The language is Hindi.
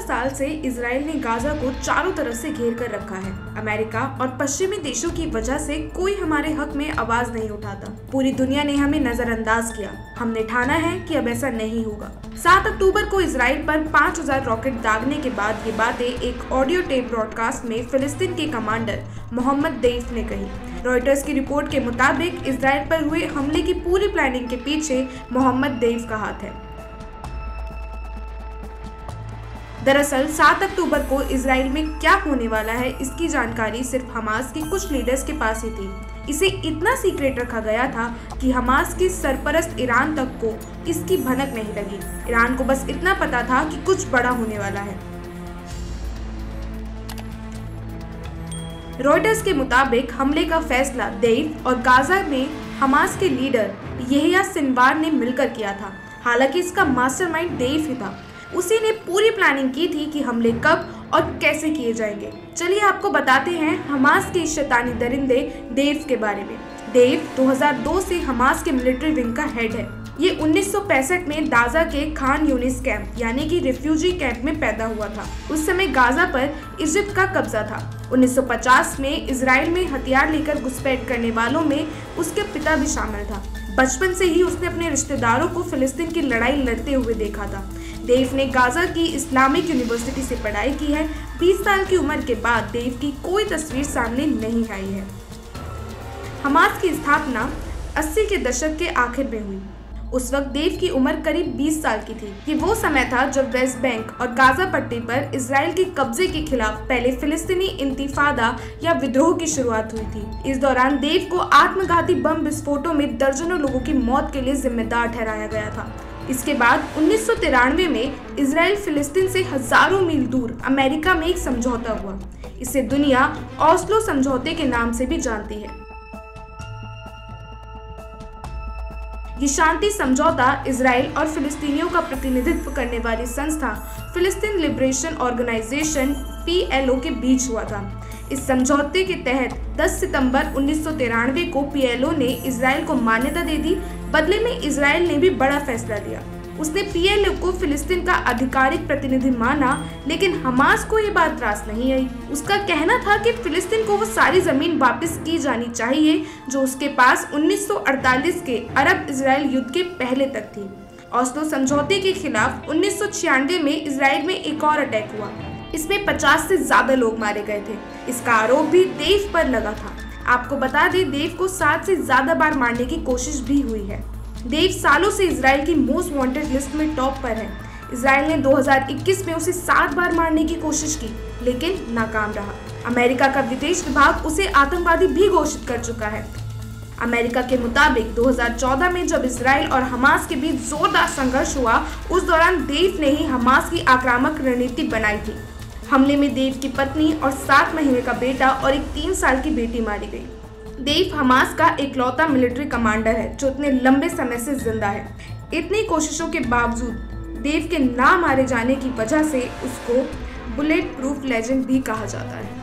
साल से इजराइल ने गाजा को चारों तरफ से घेर कर रखा है। अमेरिका और पश्चिमी देशों की वजह से कोई हमारे हक में आवाज नहीं उठाता। पूरी दुनिया ने हमें नजरअंदाज किया। हमने ठाना है कि अब ऐसा नहीं होगा। 7 अक्टूबर को इजराइल पर 5000 रॉकेट दागने के बाद ये बातें एक ऑडियो टेप ब्रॉडकास्ट में फिलिस्तीन के कमांडर मोहम्मद देफ ने कही। रॉयटर्स की रिपोर्ट के मुताबिक इजराइल पर हुए हमले की पूरी प्लानिंग के पीछे मोहम्मद देफ का हाथ है। दरअसल 7 अक्टूबर को इजराइल में क्या होने वाला है, इसकी जानकारी सिर्फ हमास के कुछ लीडर्स के पास ही थी। इसे इतना सीक्रेट रखा गया था कि हमास के सरपरस्त ईरान तक को इसकी भनक नहीं लगी। ईरान को बस इतना पता था कि कुछ बड़ा होने वाला है। रॉयटर्स के मुताबिक हमले का फैसला देफ और गाजा में हमास के लीडर यहिया सिनवार ने मिलकर किया था। हालांकि इसका मास्टरमाइंड देफ ही था। उसी ने पूरी प्लानिंग की थी कि हमले कब और कैसे किए जाएंगे। चलिए आपको बताते हैं हमास के शैतानी दरिंदे देफ के बारे में। देफ 2002 से हमास के मिलिट्री विंग का हेड है। ये 1965 में गाजा के खान यूनिस कैंप यानी कि रिफ्यूजी कैंप में पैदा हुआ था। उस समय गाजा पर इजिप्ट का कब्जा था। 1950 में इजराइल में हथियार लेकर घुसपैठ करने वालों में उसके पिता भी शामिल था। बचपन से ही उसने अपने रिश्तेदारों को फिलिस्तीन की लड़ाई लड़ते हुए देखा था। देफ ने गाजा की इस्लामिक यूनिवर्सिटी से पढ़ाई की है। 20 साल की उम्र के बाद देफ की कोई तस्वीर सामने नहीं आई है। हमास की स्थापना 80 के दशक के आखिर में हुई। उस वक्त देफ की उम्र करीब 20 साल की थी। ये वो समय था जब वेस्ट बैंक और गाजा पट्टी पर इजराइल के कब्जे के खिलाफ पहले फिलिस्तीनी इंतिफादा या विद्रोह की शुरुआत हुई थी। इस दौरान देफ को आत्मघाती बम विस्फोटों में दर्जनों लोगों की मौत के लिए जिम्मेदार ठहराया गया था। इसके बाद 1993 में इजराइल फिलिस्तीन से हजारों मील दूर अमेरिका में एक समझौता हुआ। इसे दुनिया ओस्लो समझौते के नाम से भी जानती है। ये शांति समझौता इजराइल और फिलिस्तीनियों का प्रतिनिधित्व करने वाली संस्था फिलिस्तीन लिबरेशन ऑर्गेनाइजेशन PLO के बीच हुआ था। इस समझौते के तहत 10 सितंबर 1993 को PLO ने इजराइल को मान्यता दे दी। बदले में इजराइल ने भी बड़ा फैसला लिया। उसने PLO को फिलिस्तीन का आधिकारिक प्रतिनिधि माना, लेकिन हमास को ये बात रास नहीं आई। उसका कहना था कि फिलिस्तीन को वो सारी जमीन वापस की जानी चाहिए जो उसके पास 1948 के अरब इजराइल युद्ध के पहले तक थी। ओस्लो समझौते के खिलाफ 1996 में इजराइल में एक और अटैक हुआ। इसमें 50 से ज्यादा लोग मारे गए थे। इसका आरोप भी देफ पर लगा था। आपको बता दें, देफ को 7 से ज्यादा बार मारने की कोशिश भी हुई है। देफ सालों से इजराइल की मोस्ट वांटेड लिस्ट में टॉप पर है। इजराइल ने 2021 में उसे 7 बार मारने की कोशिश की, लेकिन नाकाम रहा। अमेरिका का विदेश विभाग उसे आतंकवादी भी घोषित कर चुका है। अमेरिका के मुताबिक 2014 में जब इजराइल और हमास के बीच जोरदार संघर्ष हुआ, उस दौरान देफ ने ही हमास की आक्रामक रणनीति बनाई थी। हमले में देफ की पत्नी और 7 महीने का बेटा और एक 3 साल की बेटी मारी गई। देफ हमास का इकलौता मिलिट्री कमांडर है जो इतने लंबे समय से जिंदा है। इतनी कोशिशों के बावजूद देफ के ना मारे जाने की वजह से उसको बुलेट प्रूफ लेजेंड भी कहा जाता है।